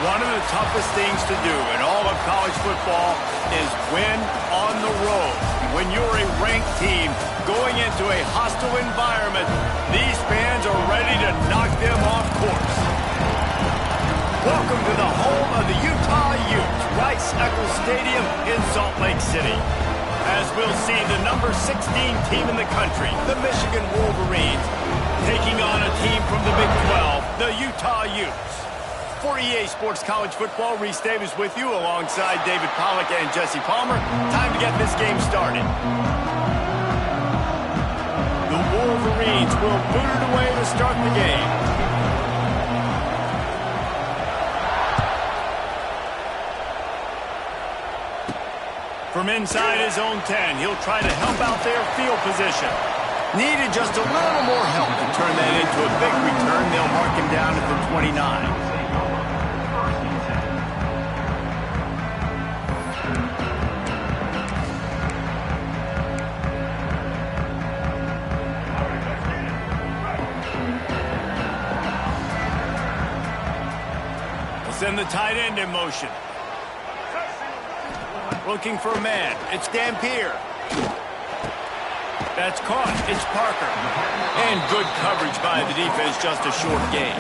One of the toughest things to do in all of college football is win on the road. When you're a ranked team going into a hostile environment, these fans are ready to knock them off course. Welcome to the home of the Utah Utes, Rice-Eccles Stadium in Salt Lake City. As we'll see the number 16 team in the country, the Michigan Wolverines, taking on a team from the Big 12, the Utah Utes. For EA Sports College Football, Reese Davis with you alongside David Pollack and Jesse Palmer. Time to get this game started. The Wolverines will boot it away to start the game. From inside his own 10, he'll try to help out their field position. Needed just a little more help to turn that into a big return. They'll mark him down at the 29. Send the tight end in motion. Looking for a man. It's Dampier. That's caught. It's Parker. And good coverage by the defense, just a short gain.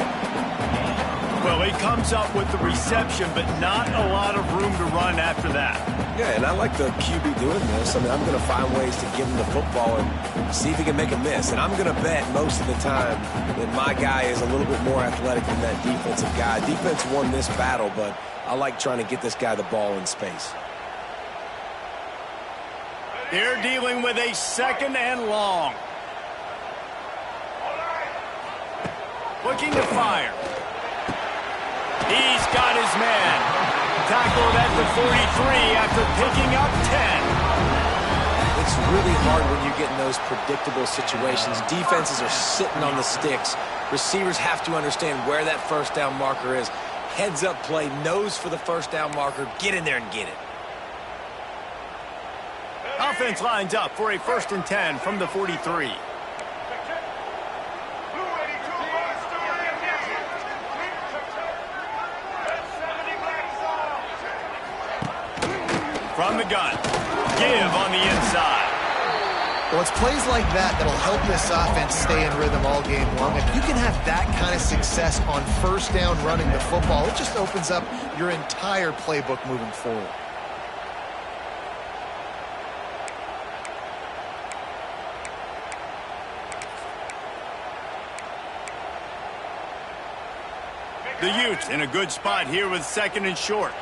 Well, he comes up with the reception, but not a lot of room to run after that. Yeah, and I like the QB doing this. I mean, I'm going to find ways to give him the football and see if he can make a miss. And I'm going to bet most of the time that my guy is a little bit more athletic than that defensive guy. Defense won this battle, but I like trying to get this guy the ball in space. They're dealing with a second and long. Looking to fire. He's got his man. Tackled at the 43 after picking up 10. It's really hard when you get in those predictable situations. Defenses are sitting on the sticks. Receivers have to understand where that first down marker is. Heads up play, nose for the first down marker. Get in there and get it. Offense lines up for a 1st and 10 from the 43. From the gun. Give on the inside. Well, it's plays like that that'll help this offense stay in rhythm all game long. If you can have that kind of success on first down running the football, it just opens up your entire playbook moving forward. The Utes in a good spot here with 2nd and short.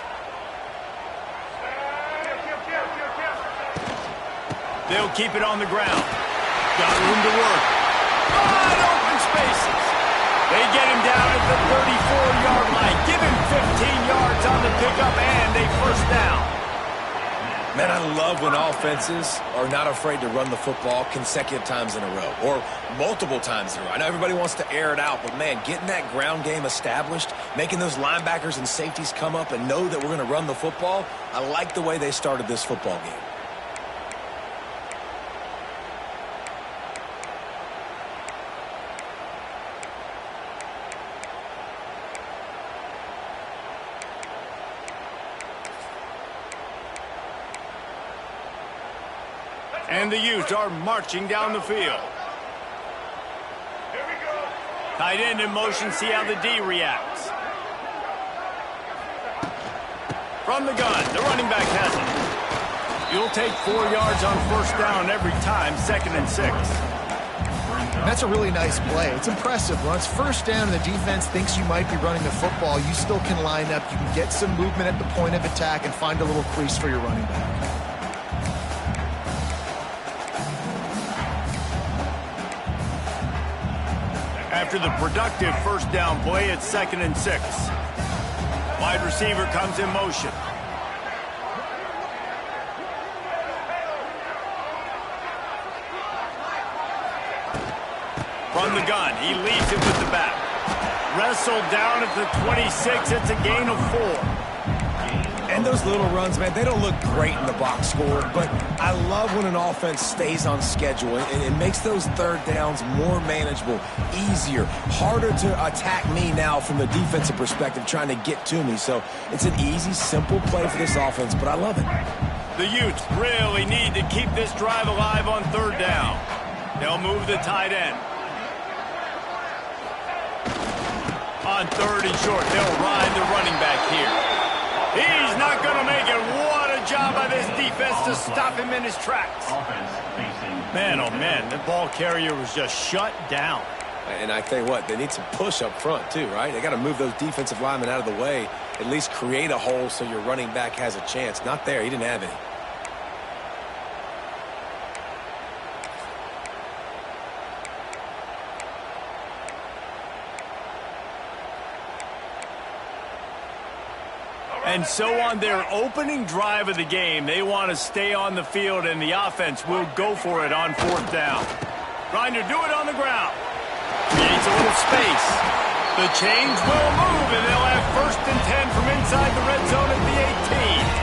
They'll keep it on the ground. Got room to work. Wide open spaces. They get him down at the 34-yard line. Give him 15 yards on the pickup and a 1st down. Man, I love when offenses are not afraid to run the football consecutive times in a row or multiple times in a row. I know everybody wants to air it out, but, man, getting that ground game established, making those linebackers and safeties come up and know that we're going to run the football, I like the way they started this football game. And the Utes are marching down the field. Tight end in motion, see how the D reacts. From the gun, the running back has it. You'll take 4 yards on 1st down every time, 2nd and 6. That's a really nice play. It's impressive. When it's 1st down and the defense thinks you might be running the football, you still can line up. You can get some movement at the point of attack and find a little crease for your running back. After the productive 1st down play, it's 2nd and 6. Wide receiver comes in motion. From the gun, he leads it with the back. Wrestled down at the 26, it's a gain of 4. And those little runs, man, they don't look great in the box score, but I love when an offense stays on schedule. It makes those third downs more manageable, easier, harder to attack me now from the defensive perspective trying to get to me. So it's an easy, simple play for this offense, but I love it. The Utes really need to keep this drive alive on third down. They'll move the tight end. On third and short, they'll ride the running back here. He's not going to make it. What a job by this defense to stop him in his tracks. Man, oh man, the ball carrier was just shut down. And I tell you what, they need some push up front too, right? They got to move those defensive linemen out of the way, at least create a hole so your running back has a chance. Not there. He didn't have any. And so on their opening drive of the game, they want to stay on the field, and the offense will go for it on fourth down. Grinder, do it on the ground. Creates a little space. The chains will move, and they'll have 1st and 10 from inside the red zone at the 18.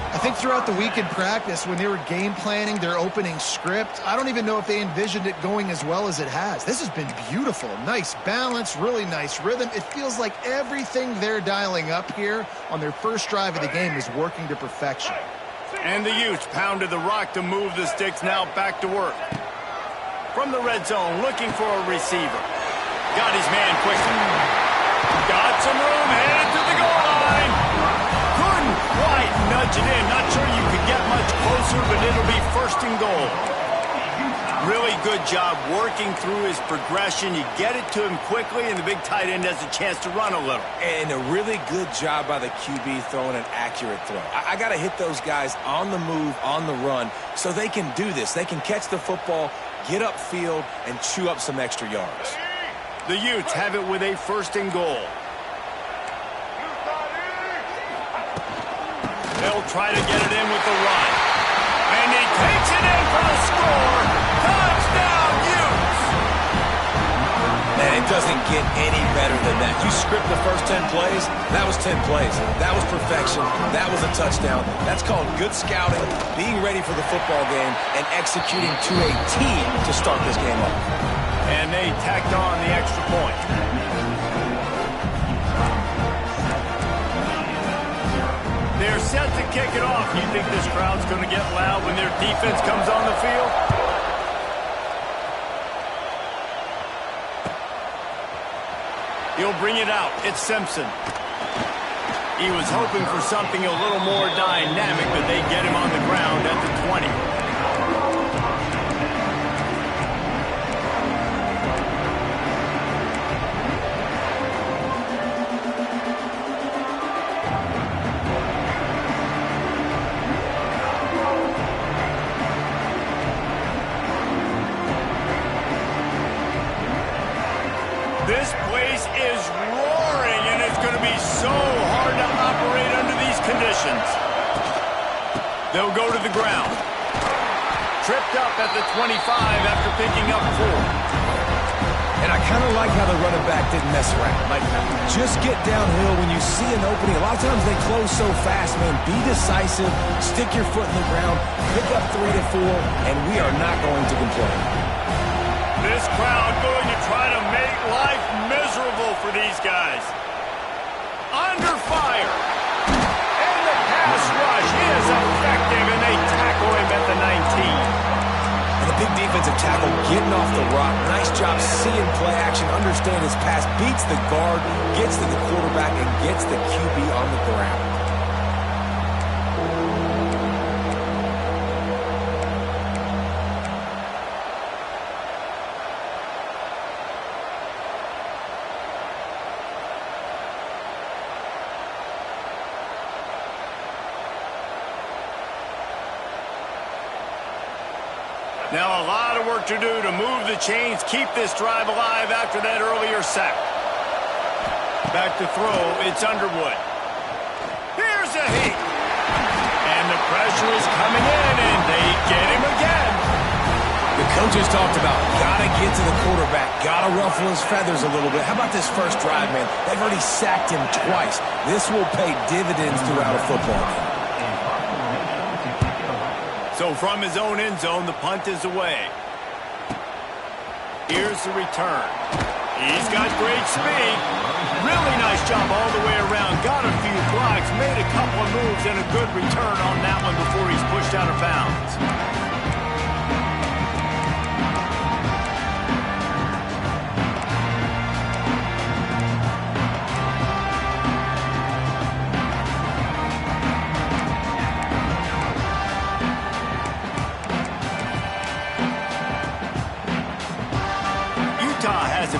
I think throughout the week in practice, when they were game planning their opening script, I don't even know if they envisioned it going as well as it has. This has been beautiful. Nice balance, really nice rhythm. It feels like everything they're dialing up here on their first drive of the game is working to perfection. And the Utes pounded the rock to move the sticks, now back to work. From the red zone, looking for a receiver. Got his man quickly. Got some room, headed to the goal line. Couldn't quite nudge it in. Not sure you could get much closer, but it'll be 1st and goal. Really good job working through his progression. You get it to him quickly, and the big tight end has a chance to run a little. And a really good job by the QB throwing an accurate throw. I got to hit those guys on the move, on the run, so they can do this. They can catch the football, get upfield, and chew up some extra yards. The Utes have it with a 1st and goal. They'll try to get it in with the run. And he takes it in for the score. Touchdown, Utes! Man, it doesn't get any better than that. You script the first 10 plays, that was 10 plays. That was perfection. That was a touchdown. That's called good scouting, being ready for the football game, and executing to a team to start this game off. And they tacked on the extra point. They're set to kick it off. You think this crowd's going to get loud when their defense comes on the field? He'll bring it out. It's Simpson. He was hoping for something a little more dynamic, but they get him on the ground at the 20. This place is roaring, and it's going to be so hard to operate under these conditions. They'll go to the ground. Tripped up at the 25 after picking up 4. And I kind of like how the running back didn't mess around. Like, just get downhill when you see an opening. A lot of times they close so fast, man. Be decisive, stick your foot in the ground, pick up 3 to 4, and we are not going to complain. This crowd going to try to make life miserable for these guys. Under fire. And the pass rush is effective, and they tackle him at the 19. And the big defensive tackle getting off the rock. Nice job seeing play action, understand his pass, beats the guard, gets to the quarterback, and gets the QB on the ground. Now a lot of work to do to move the chains, keep this drive alive after that earlier sack. Back to throw, it's Underwood. Here's a heat. And the pressure is coming in, and they get him again. The Coaches talked about gotta get to the quarterback, gotta ruffle his feathers a little bit. How about this first drive, man? They've already sacked him twice. This will pay dividends throughout a football game. So from his own end zone, the punt is away. Here's the return. He's got great speed. Really nice job all the way around. Got a few blocks, made a couple of moves, and a good return on that one before he's pushed out of bounds.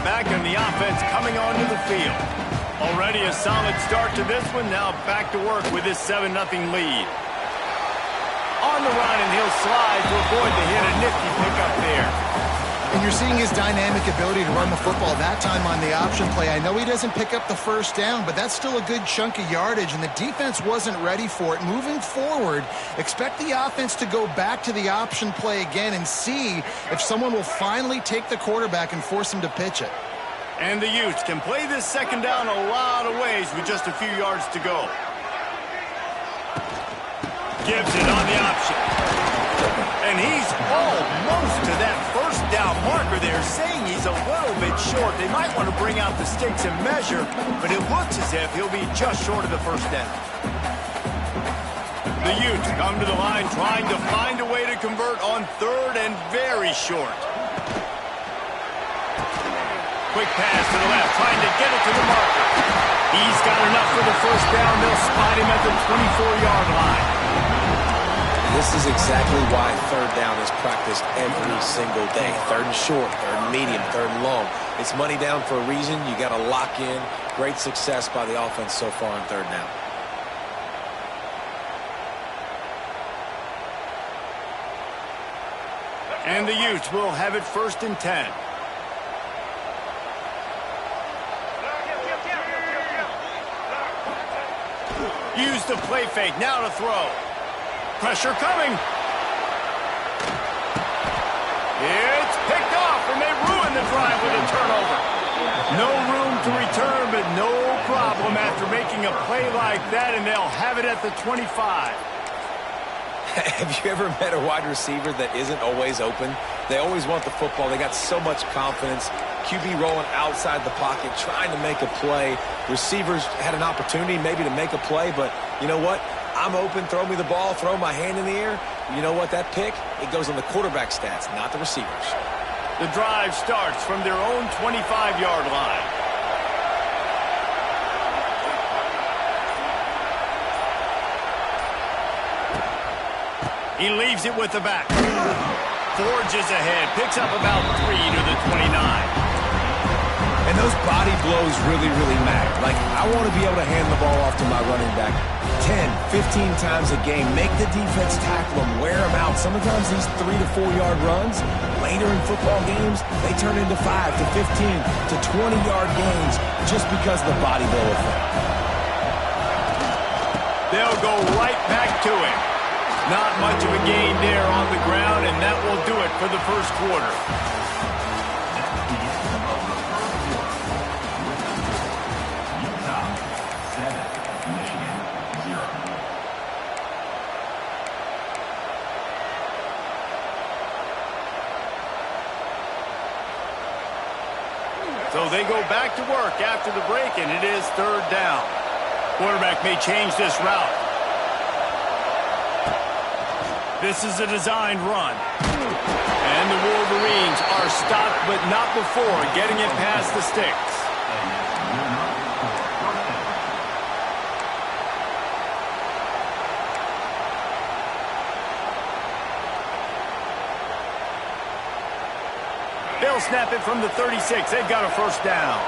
Back in the offense coming onto the field. Already a solid start to this one. Now back to work with his 7-0 lead. On the run, and he'll slide to avoid the hit. A nifty pickup there. And you're seeing his dynamic ability to run the football that time on the option play. I know he doesn't pick up the first down, but that's still a good chunk of yardage, and the defense wasn't ready for it. Moving forward, expect the offense to go back to the option play again and see if someone will finally take the quarterback and force him to pitch it. And the Utes can play this second down a lot of ways with just a few yards to go. Gives it on the option. And he's almost to that first down marker there, saying he's a little bit short. They might want to bring out the sticks and measure, but it looks as if he'll be just short of the first down. The Utes come to the line trying to find a way to convert on third and very short. Quick pass to the left, trying to get it to the marker. He's got enough for the first down. They'll spot him at the 24-yard line. This is exactly why third down is practiced every single day. Third and short, third and medium, third and long. It's money down for a reason. You got to lock in. Great success by the offense so far on third down. And the Utes will have it 1st and 10. Use the play fake, now to throw. Pressure coming. It's picked off, and they ruin the drive with a turnover. No room to return, but no problem after making a play like that, and they'll have it at the 25. Have you ever met a wide receiver that isn't always open? They always want the football. They got so much confidence. QB rolling outside the pocket, trying to make a play. Receivers had an opportunity maybe to make a play, but you know what? I'm open, throw me the ball, throw my hand in the air. You know what? That pick, it goes on the quarterback stats, not the receivers. The drive starts from their own 25-yard line. He leaves it with the back. Forges ahead, picks up about 3 to the 29. And those body blows really, really matter. Like, I want to be able to hand the ball off to my running back 10, 15 times a game. Make the defense tackle him, wear him out. Sometimes these 3 to 4 yard runs, later in football games, they turn into 5 to 15 to 20-yard gains just because of the body blow effect. They'll go right back to him. Not much of a gain there on the ground, and that will do it for the first quarter. So they go back to work after the break, and it is third down. Quarterback may change this route. This is a designed run. And the Wolverines are stopped, but not before getting it past the sticks. They'll snap it from the 36. They've got a first down.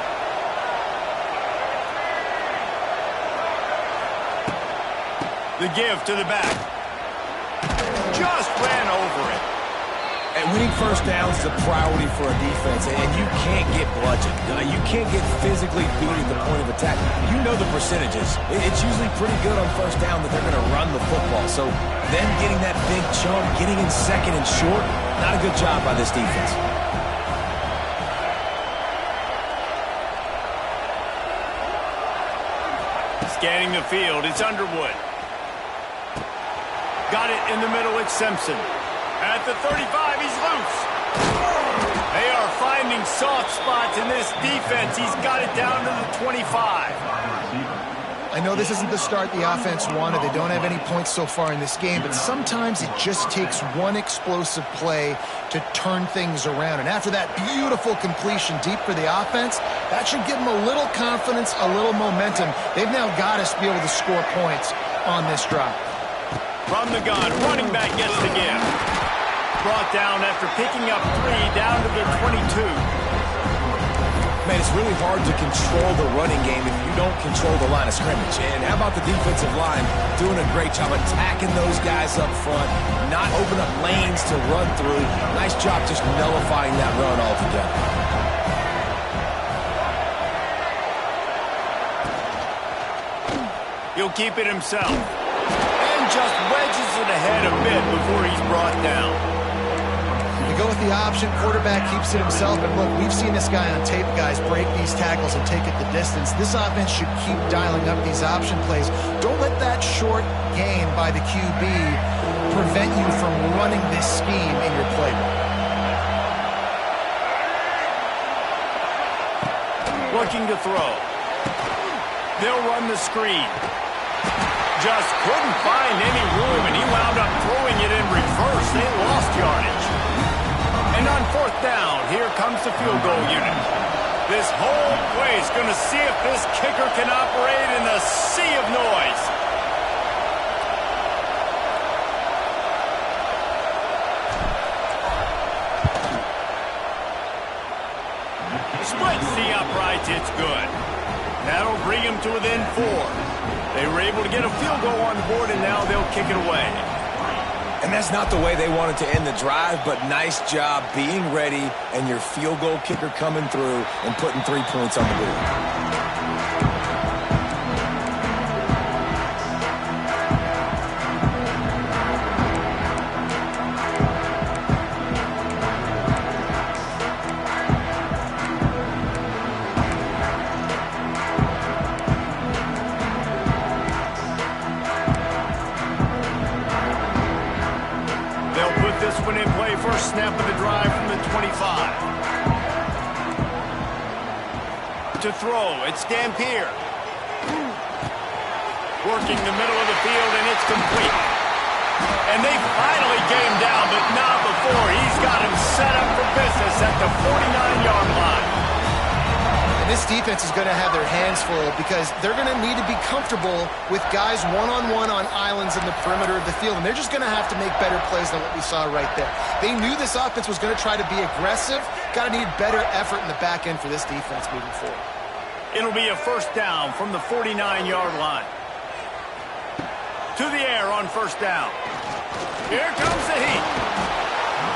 The give to the back. Just ran over it. And winning first downs is a priority for a defense, and you can't get bludgeoned. You can't get physically beat at the point of attack. You know the percentages. It's usually pretty good on first down that they're going to run the football. So them getting that big chunk, getting in second and short, not a good job by this defense. Scanning the field, it's Underwood. Got it in the middle, it's Simpson. At the 35, he's loose. They are finding soft spots in this defense. He's got it down to the 25. I know this isn't the start the offense wanted. They don't have any points so far in this game, but sometimes it just takes one explosive play to turn things around. And after that beautiful completion deep for the offense, that should give them a little confidence, a little momentum. They've now got us to be able to score points on this drive. From the gun, running back gets the give. Brought down after picking up 3 down to the 22. Man, it's really hard to control the running game if you don't control the line of scrimmage. And how about the defensive line doing a great job attacking those guys up front, not open up lanes to run through. Nice job just nullifying that run altogether. He'll keep it himself. And just wedges it ahead a bit before he's brought down. Go with the option, quarterback keeps it himself, and look, we've seen this guy on tape, guys, break these tackles and take it the distance. This offense should keep dialing up these option plays. Don't let that short gain by the QB prevent you from running this scheme in your playbook. Looking to throw. They'll run the screen. Just couldn't find any room, and he wound up throwing it in reverse. They lost yardage. And on 4th down, here comes the field goal unit. This whole place going to see if this kicker can operate in the sea of noise. Splits the uprights, it's good. That'll bring him to within 4. They were able to get a field goal on the board, and now they'll kick it away. And that's not the way they wanted to end the drive, but nice job being ready and your field goal kicker coming through and putting 3 points on the board. First snap of the drive from the 25. To throw, it's Dampier. Working the middle of the field, and it's complete. And they finally get him down, but not before. He's got him set up for business at the 49-yard line. And this defense is going to have their hands full because they're going to need to be comfortable with guys one-on-one on islands in the perimeter of the field, and they're just going to have to make better plays than what we saw right there. They knew this offense was going to try to be aggressive. Got to need better effort in the back end for this defense moving forward. It'll be a first down from the 49-yard line. To the air on first down. Here comes the heat.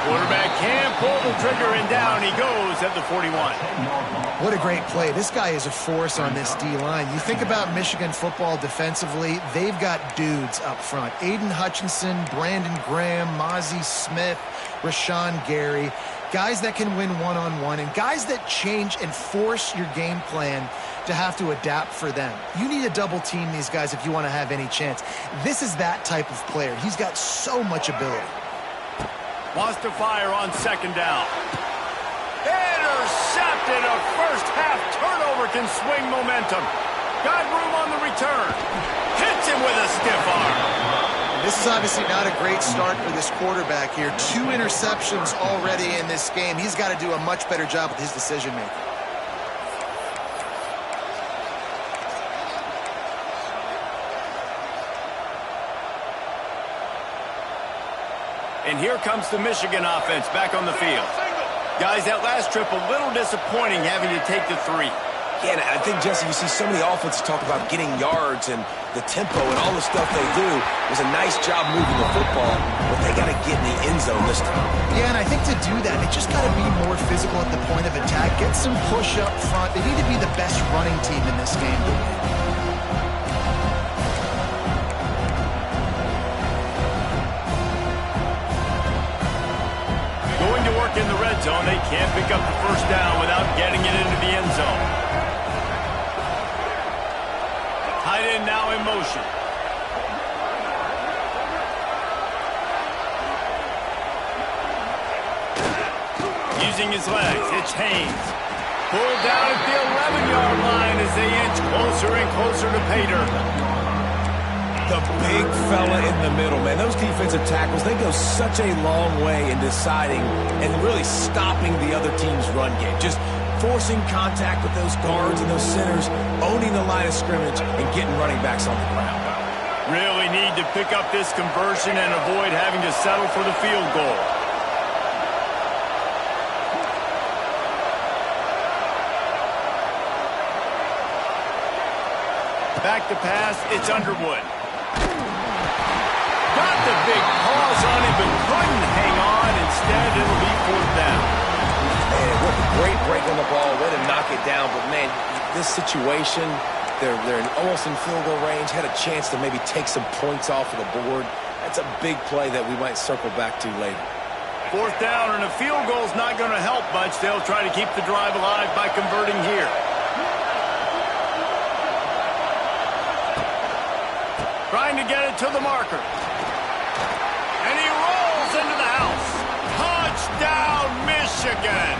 Quarterback can't pull the trigger, and down he goes at the 41. What a great play. This guy is a force on this D-line. You think about Michigan football defensively, they've got dudes up front. Aiden Hutchinson, Brandon Graham, Mozzie Smith, Rashawn Gary. Guys that can win one-on-one and guys that change and force your game plan to have to adapt for them. You need to double team these guys if you want to have any chance. This is that type of player. He's got so much ability. Wants to fire on second down. Intercepted. A first half turnover can swing momentum. Got room on the return. Hits him with a stiff arm. This is obviously not a great start for this quarterback here. 2 interceptions already in this game. He's got to do a much better job with his decision making. And here comes the Michigan offense back on the field. Guys, that last trip a little disappointing having to take the 3. Yeah, and I think, Jesse, you see so many offenses talk about getting yards and the tempo and all the stuff they do. It was a nice job moving the football, but they got to get in the end zone this time. Yeah, and I think to do that, they just got to be more physical at the point of attack, get some push up front. They need to be the best running team in this game to win. Going to work in the red zone, they can't pick up the first down without getting it into the end zone. Tight end now in motion. Using his legs, it's Haynes. Pulled down at the 11-yard line as they inch closer and closer to pay dirt. The big fella in the middle, man. Those defensive tackles, they go such a long way in deciding and really stopping the other team's run game. Just forcing contact with those guards and those centers, owning the line of scrimmage, and getting running backs on the ground. Really need to pick up this conversion and avoid having to settle for the field goal. Back to pass, it's Underwood. Got the big paws on him, but couldn't hang on. Instead, it'll be fourth down. Man, what a great break on the ball. Way to knock it down. But, man, this situation, they're almost in field goal range. Had a chance to maybe take some points off of the board. That's a big play that we might circle back to later. Fourth down, and a field goal's not going to help much. They'll try to keep the drive alive by converting here. Trying to get it to the marker. And he rolls into the house. Touchdown, Michigan!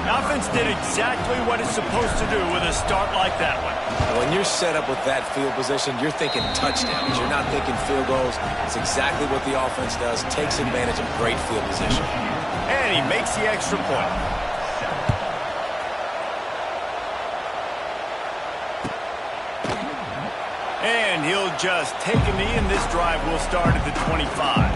The offense did exactly what it's supposed to do with a start like that one. When you're set up with that field position, you're thinking touchdowns. You're not thinking field goals. It's exactly what the offense does. Takes advantage of great field position. And he makes the extra point. And he'll just take a knee, and this drive will start at the 25.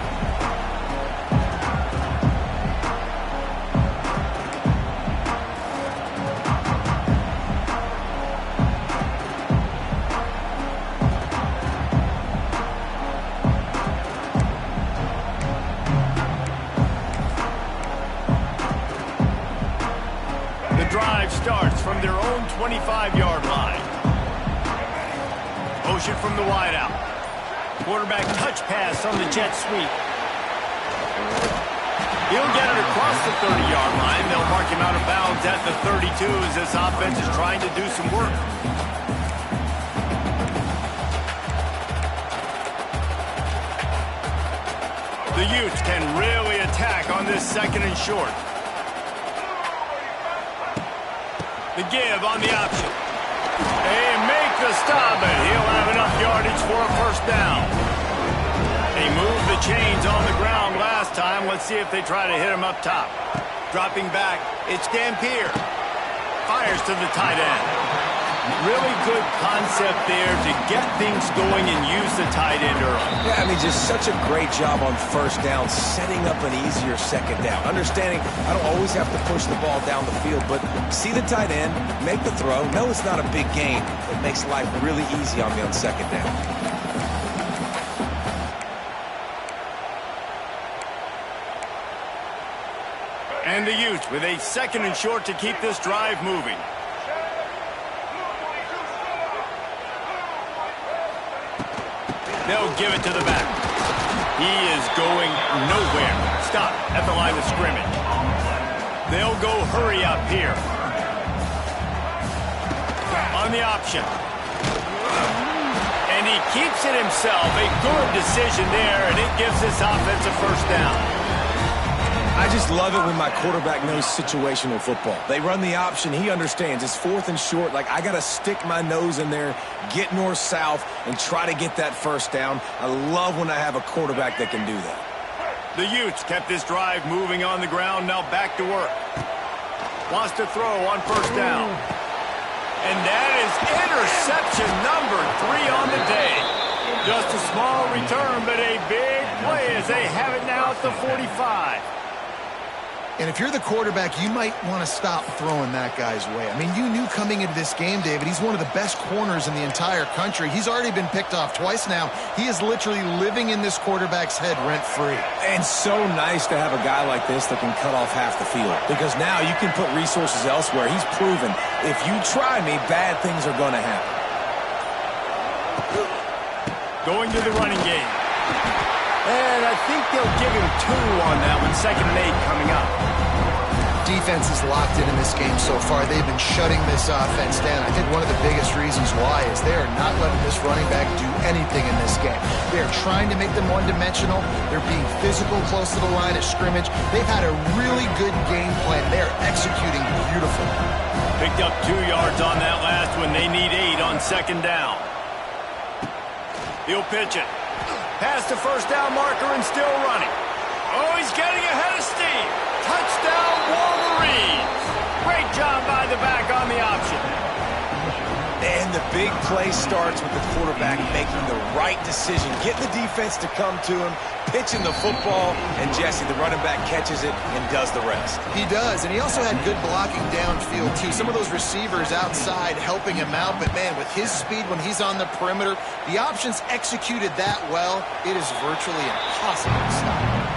The drive starts from their own 25-yard line. Motion from the wideout. Quarterback touch pass on the jet sweep. He'll get it across the 30-yard line. They'll mark him out of bounds at the 32 as this offense is trying to do some work. The Utes can really attack on this second and short. The give on the option. They make the stop, and he'll have enough yardage for a first down. They moved the chains on the ground last time. Let's see if they try to hit him up top. Dropping back, it's Dampier. Fires to the tight end. Really good concept there to get things going and use the tight end early. Yeah, I mean, just such a great job on first down, setting up an easier second down. Understanding I don't always have to push the ball down the field, but see the tight end, make the throw. No, it's not a big gain. It makes life really easy on me on second down. And the Utes with a second and short to keep this drive moving. They'll give it to the back. He is going nowhere. Stop at the line of scrimmage. They'll go hurry up here. On the option. And he keeps it himself. A good decision there, and it gives this offense a first down. I just love it when my quarterback knows situational football. They run the option. He understands. It's fourth and short. Like, I got to stick my nose in there, get north-south, and try to get that first down. I love when I have a quarterback that can do that. The Utes kept this drive moving on the ground. Now back to work. Wants to throw on first down. And that is interception number 3 on the day. Just a small return, but a big play as they have it now at the 45. And if you're the quarterback, you might want to stop throwing that guy's way. I mean, you knew coming into this game, David, he's one of the best corners in the entire country. He's already been picked off twice now. He is literally living in this quarterback's head rent-free. And so nice to have a guy like this that can cut off half the field. Because now you can put resources elsewhere. He's proven if you try me, bad things are going to happen. Going to the running game. And I think they'll give him 2 on that one. 2nd and 8 coming up. Defense is locked in this game so far. They've been shutting this offense down. I think one of the biggest reasons why is they are not letting this running back do anything in this game. They are trying to make them one-dimensional. They're being physical close to the line of scrimmage. They've had a really good game plan. They are executing beautifully. Picked up 2 yards on that last one. They need 8 on 2nd down. He'll pitch it. Past the first down marker and still running. Oh, he's getting ahead of steam. Touchdown, Wolverines. Great job by the back on the option. And the big play starts with the quarterback making the right decision, getting the defense to come to him, pitching the football, and Jesse, the running back, catches it and does the rest. He does, and he also had good blocking downfield, too. Some of those receivers outside helping him out, but, man, with his speed when he's on the perimeter, the options executed that well, it is virtually impossible to stop.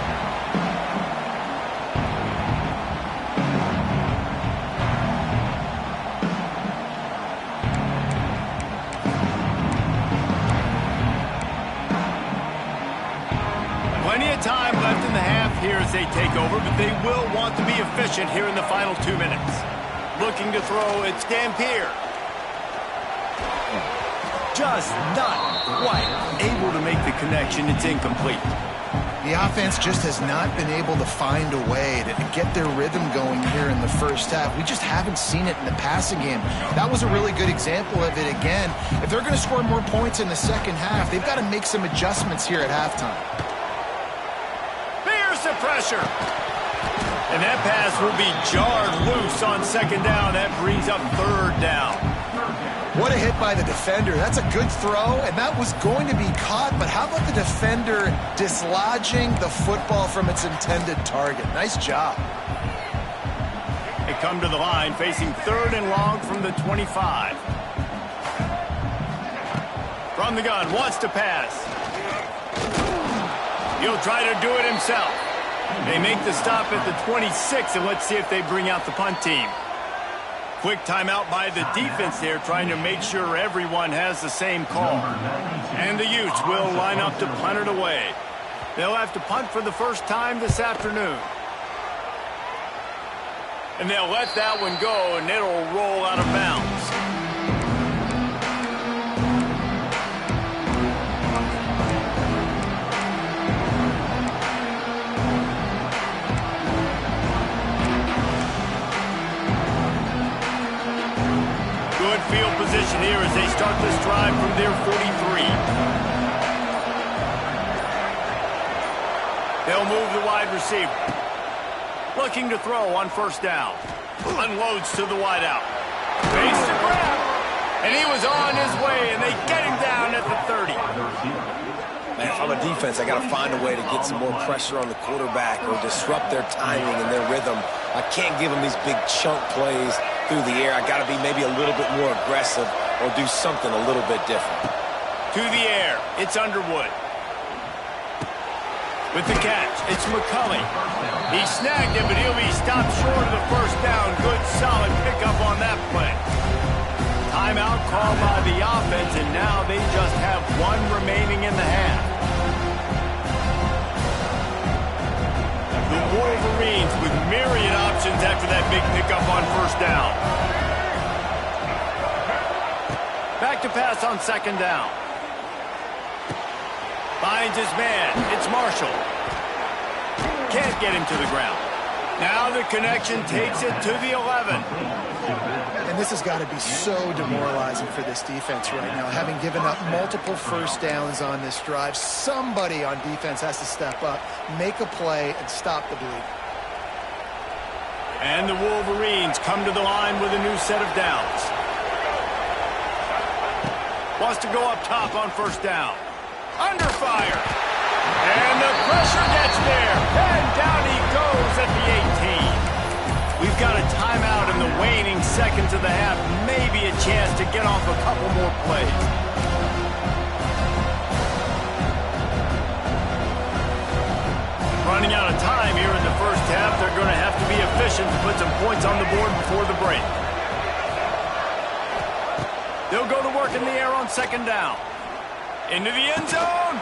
Time left in the half here as they take over, but they will want to be efficient here in the final 2 minutes. Looking to throw, it's Dampier. Just not quite able to make the connection. It's incomplete. The offense just has not been able to find a way to get their rhythm going here in the first half. We just haven't seen it in the passing game. That was a really good example of it again. If they're going to score more points in the second half, they've got to make some adjustments here at halftime. The pressure. And that pass will be jarred loose on 2nd down. That brings up 3rd down. What a hit by the defender. That's a good throw, and that was going to be caught, but how about the defender dislodging the football from its intended target? Nice job. They come to the line facing 3rd and long from the 25. From the gun, wants to pass. He'll try to do it himself. They make the stop at the 26, and let's see if they bring out the punt team. Quick timeout by the defense there, trying to make sure everyone has the same call. And the Utes will line up to punt it away. They'll have to punt for the first time this afternoon. And they'll let that one go, and it'll roll out of bounds. Good field position here as they start this drive from their 43. They'll move the wide receiver. Looking to throw on 1st down. Unloads to the wideout. Face to grab. And he was on his way, and they get him down at the 30. Man, if I'm a defense, I got to find a way to get some more pressure on the quarterback or disrupt their timing and their rhythm. I can't give them these big chunk plays through the air. I got to be maybe a little bit more aggressive or do something a little bit different. To the air, it's Underwood. With the catch, it's McCulley. He snagged it, but he'll be stopped short of the 1st down. Good, solid pickup on that play. Timeout called by the offense, and now they just have 1 remaining in the half. The Wolverines with myriad options after that big pickup on 1st down. Back to pass on 2nd down. Finds his man. It's Marshall. Can't get him to the ground. Now the connection takes it to the 11. And this has got to be so demoralizing for this defense right now. Having given up multiple 1st downs on this drive, somebody on defense has to step up, make a play, and stop the bleed. And the Wolverines come to the line with a new set of downs. Wants to go up top on 1st down. Under fire. And the pressure gets there. And down he goes at the 18. got a timeout in the waning seconds of the half. Maybe a chance to get off a couple more plays. Running out of time here in the first half. They're going to have to be efficient to put some points on the board before the break. They'll go to work in the air on second down. Into the end zone.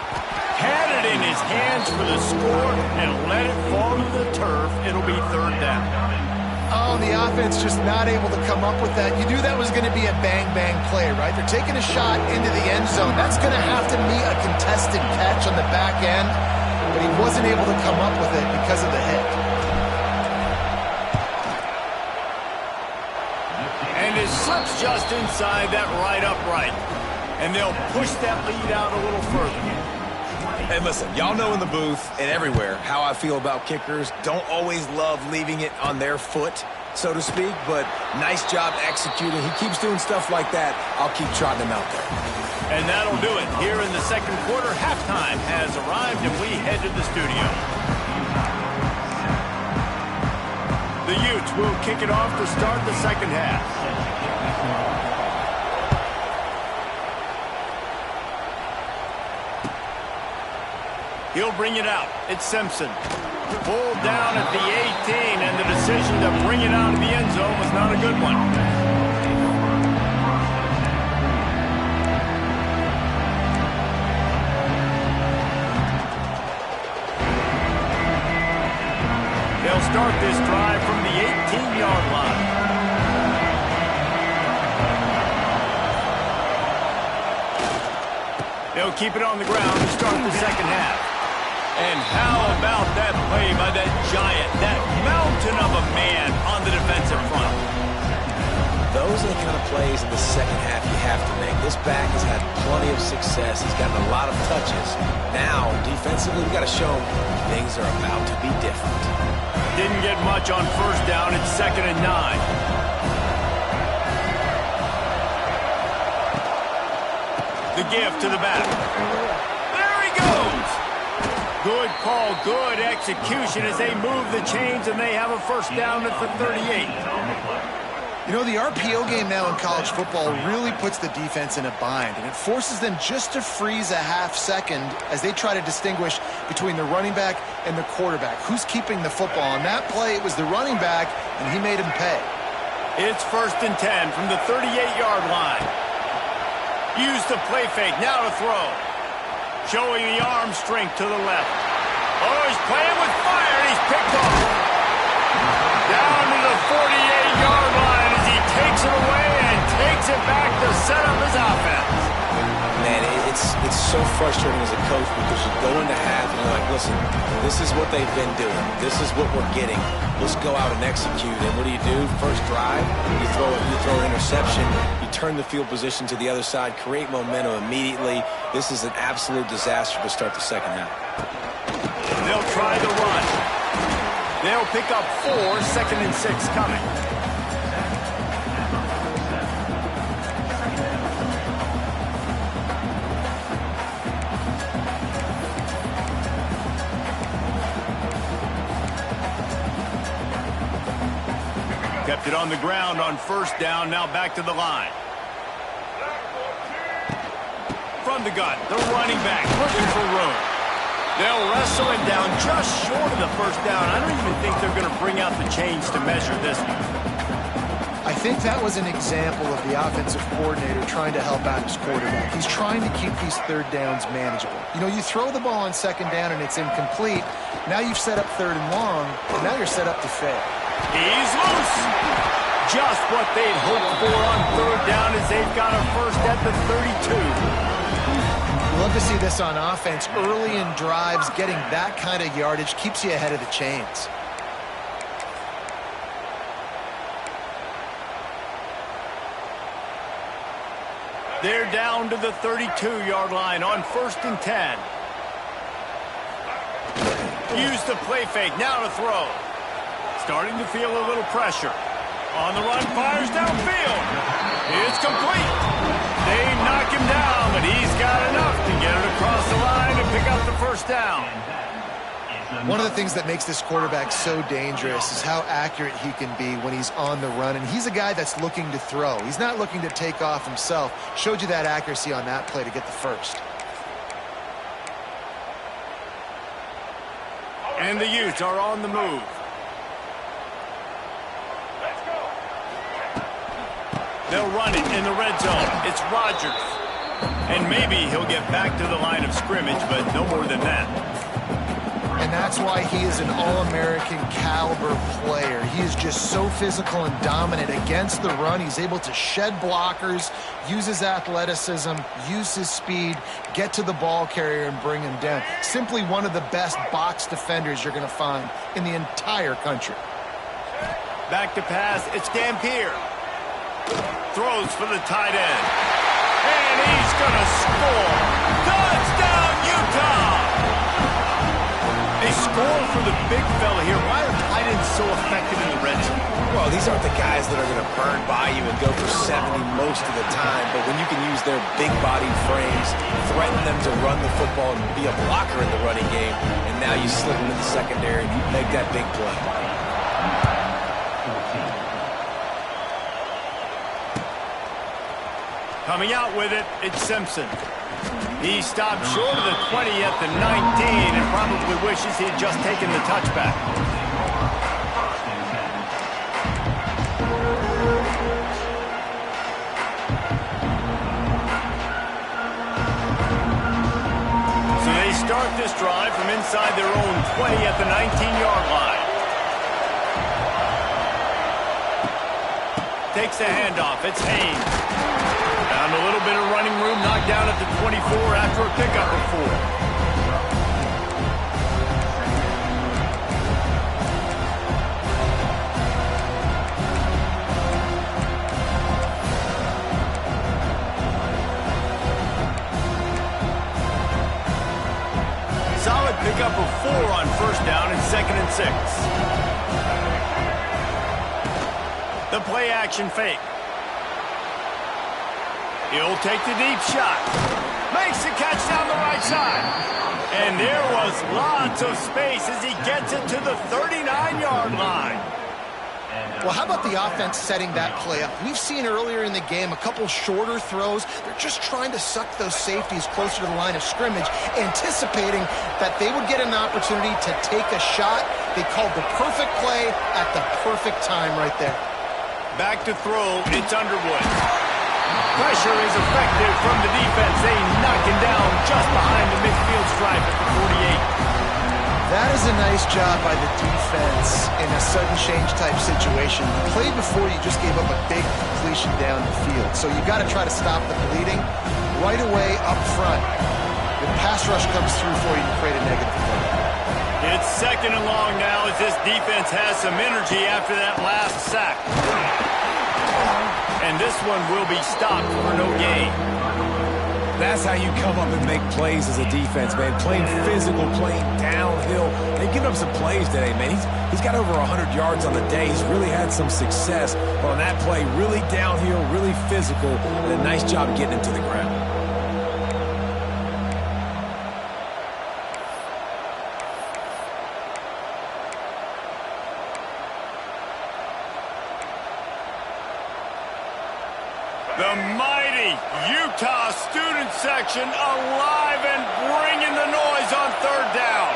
Had it in his hands for the score and let it fall to the turf. It'll be third down. Oh, the offense just not able to come up with that. You knew that was going to be a bang-bang play, right? They're taking a shot into the end zone. That's going to have to be a contested catch on the back end, but he wasn't able to come up with it because of the hit. And it slips just inside that right upright. And they'll push that lead out a little further. Hey, listen, y'all know in the booth and everywhere how I feel about kickers. Don't always love leaving it on their foot, so to speak, but nice job executing. He keeps doing stuff like that. I'll keep trotting him out there. And that'll do it. Here in the second quarter, halftime has arrived, and we head to the studio. The Utes will kick it off to start the second half. He'll bring it out. It's Simpson. Pulled down at the 18, and the decision to bring it out of the end zone was not a good one. They'll start this drive from the 18-yard line. They'll keep it on the ground to start the second half. And how about that play by that giant, that mountain of a man on the defensive front? Those are the kind of plays in the second half you have to make. This back has had plenty of success. He's gotten a lot of touches. Now, defensively, we've got to show him things are about to be different. Didn't get much on first down. It's 2nd and 9. The give to the back. There he goes. Good call, good execution as they move the chains, and they have a first down at the 38. You know, the RPO game now in college football really puts the defense in a bind, and it forces them just to freeze a half second as they try to distinguish between the running back and the quarterback. Who's keeping the football? On that play, it was the running back, and he made him pay. It's 1st and 10 from the 38-yard line. Use the play fake, now to throw. Showing the arm strength to the left. Oh, he's playing with fire, and he's picked off. Down to the 48-yard line as he takes it away and takes it back to set up his offense. Man, it's so frustrating as a coach because you go into half and you're like, listen, this is what they've been doing. This is what we're getting. Let's go out and execute. And what do? First drive, you throw an interception, you turn the field position to the other side, create momentum immediately. This is an absolute disaster to start the second half. They'll try the run. They'll pick up 4, 2nd and 6 coming. Kept it on the ground on first down, now back to the line. From the gun, the running back looking for room. They'll wrestle him down just short of the first down. I don't even think they're going to bring out the chains to measure this one. I think that was an example of the offensive coordinator trying to help out his quarterback. He's trying to keep these third downs manageable. You know, you throw the ball on second down and it's incomplete. Now you've set up 3rd and long, and now you're set up to fail. He's loose. Just what they'd hoped for on 3rd down as they've got a first at the 32. Love to see this on offense. Early in drives, getting that kind of yardage keeps you ahead of the chains. They're down to the 32-yard line on 1st and 10. Use the play fake, now to throw. Starting to feel a little pressure. On the run, fires downfield. It's complete. They knock him down, but he's got enough to get it across the line and pick up the first down. One of the things that makes this quarterback so dangerous is how accurate he can be when he's on the run. And he's a guy that's looking to throw. He's not looking to take off himself. Showed you that accuracy on that play to get the first. And the Utes are on the move. They'll run it in the red zone. It's Rodgers. And maybe he'll get back to the line of scrimmage, but no more than that. And that's why he is an All-American caliber player. He is just so physical and dominant against the run. He's able to shed blockers, use his athleticism, use his speed, get to the ball carrier and bring him down. Simply one of the best box defenders you're going to find in the entire country. Back to pass. It's Dampier. Throws for the tight end. And he's going to score. Touchdown, Utah! They score for the big fella here. Why are tight ends so effective in the red zone? Well, these aren't the guys that are going to burn by you and go for 70 most of the time, but when you can use their big-bodied frames, threaten them to run the football and be a blocker in the running game, and now you slip them in the secondary and you make that big play. Coming out with it, it's Simpson. He stopped short of the 20 at the 19 and probably wishes he had just taken the touchback. So they start this drive from inside their own 20 at the 19-yard line. Takes the handoff. It's Haynes. Found a little bit of running room, knocked down at the 24 after a pickup of 4. Solid pickup of 4 on first down and 2nd and 6. The play action fake. He'll take the deep shot. Makes the catch down the right side. And there was lots of space as he gets it to the 39-yard line. Well, how about the offense setting that play up? We've seen earlier in the game a couple shorter throws. They're just trying to suck those safeties closer to the line of scrimmage, anticipating that they would get an opportunity to take a shot. They called the perfect play at the perfect time right there. Back to throw, it's Underwood. Pressure is effective from the defense. They knock him down just behind the midfield stripe at the 48. That is a nice job by the defense in a sudden change type situation. The play before you just gave up a big completion down the field. So you got to try to stop the bleeding right away up front. The pass rush comes through for you to create a negative play. It's 2nd and long now as this defense has some energy after that last sack. And this one will be stopped for no gain. That's how you come up and make plays as a defense, man. Playing physical, playing downhill. They've given up some plays today, man. He's got over 100 yards on the day. He's really had some success. But on that play, really downhill, really physical, and a nice job getting him to the ground. The mighty Utah student section alive and bringing the noise on 3rd down.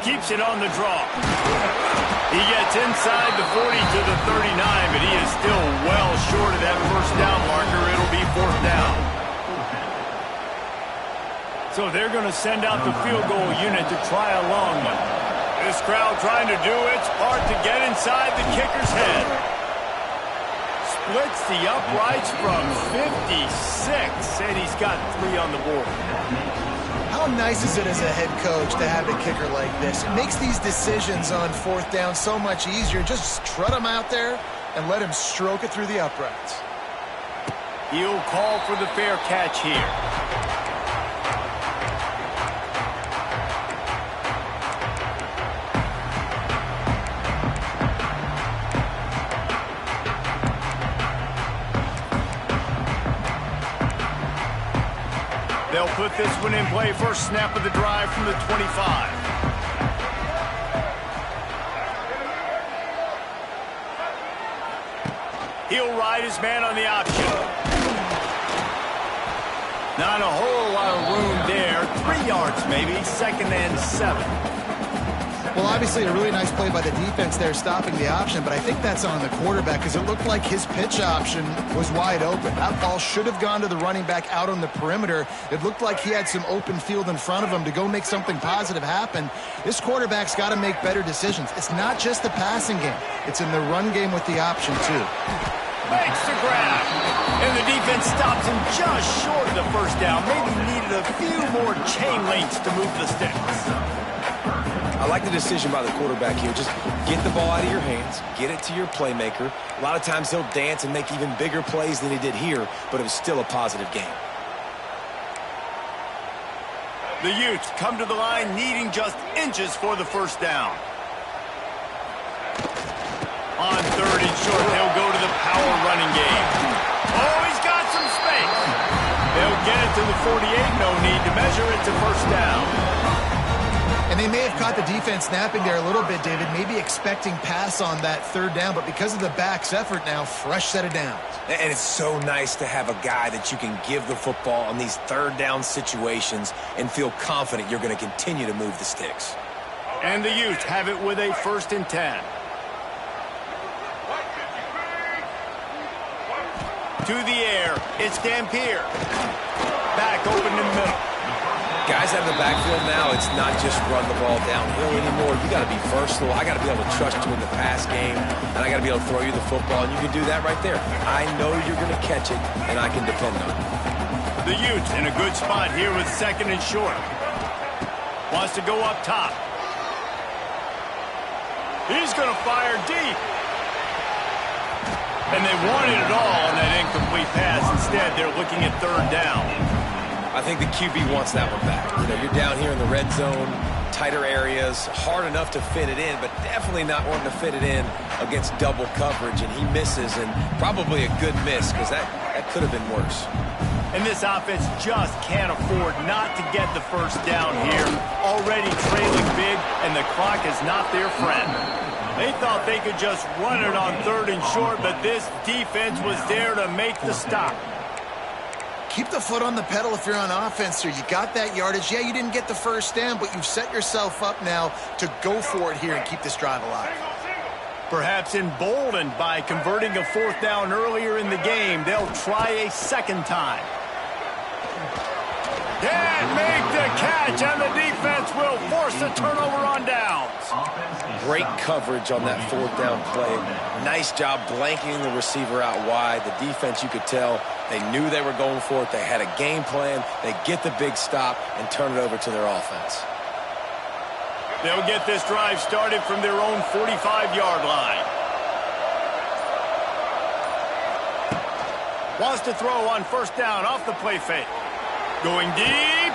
Keeps it on the draw. He gets inside the 40 to the 39, but he is still well short of that first down marker. It'll be 4th down. So they're going to send out the field goal unit to try a long one. This crowd trying to do its part to get inside the kicker's head. Splits the uprights from 56, and he's got 3 on the board. How nice is it as a head coach to have a kicker like this? It makes these decisions on 4th down so much easier. Just trot him out there and let him stroke it through the uprights. He'll call for the fair catch here. They'll put this one in play. First snap of the drive from the 25. He'll ride his man on the option. Not a whole lot of room there. 3 yards maybe. 2nd and 7. Well, obviously a really nice play by the defense there stopping the option, but I think that's on the quarterback because it looked like his pitch option was wide open. That ball should have gone to the running back out on the perimeter. It looked like he had some open field in front of him to go make something positive happen. This quarterback's got to make better decisions. It's not just the passing game. It's in the run game with the option, too. Makes the grab. And the defense stops him just short of the first down. Maybe needed a few more chain links to move the sticks. I like the decision by the quarterback here. Just get the ball out of your hands, get it to your playmaker. A lot of times he'll dance and make even bigger plays than he did here, but it was still a positive game. The Utes come to the line needing just inches for the first down. On 3rd and short, they'll go to the power running game. Oh, he's got some space. They'll get it to the 48. No need to measure it to first down. And they may have caught the defense snapping there a little bit, David, maybe expecting pass on that 3rd down, but because of the back's effort now, fresh set of downs. And it's so nice to have a guy that you can give the football on these 3rd down situations and feel confident you're going to continue to move the sticks. And the Utes have it with a 1st and 10. To the air, it's Dampier. Back open in the middle. Guys out of the backfield now, it's not just run the ball downhill anymore. You got to be versatile. I got to be able to trust you in the pass game, and I got to be able to throw you the football, and you can do that right there. I know you're going to catch it, and I can depend on it. The Utes in a good spot here with 2nd and short. Wants to go up top. He's going to fire deep. And they wanted it all on that incomplete pass. Instead, they're looking at 3rd down. I think the QB wants that one back. You know, you're down here in the red zone, tighter areas, hard enough to fit it in, but definitely not wanting to fit it in against double coverage, and he misses, and probably a good miss because that could have been worse. And this offense just can't afford not to get the first down here. Already trailing big, and the clock is not their friend. They thought they could just run it on 3rd and short, but this defense was there to make the stop. Keep the foot on the pedal if you're on offense here. You got that yardage. Yeah, you didn't get the first down, but you've set yourself up now to go for it here and keep this drive alive. Perhaps emboldened by converting a 4th down earlier in the game, they'll try a 2nd time. Can't make the catch, and the defense will force a turnover on downs. Great coverage on that 4th down play. Nice job blanking the receiver out wide. The defense, you could tell, they knew they were going for it. They had a game plan. They get the big stop and turn it over to their offense. They'll get this drive started from their own 45-yard line. Wants to throw on 1st down off the play fake. Going deep.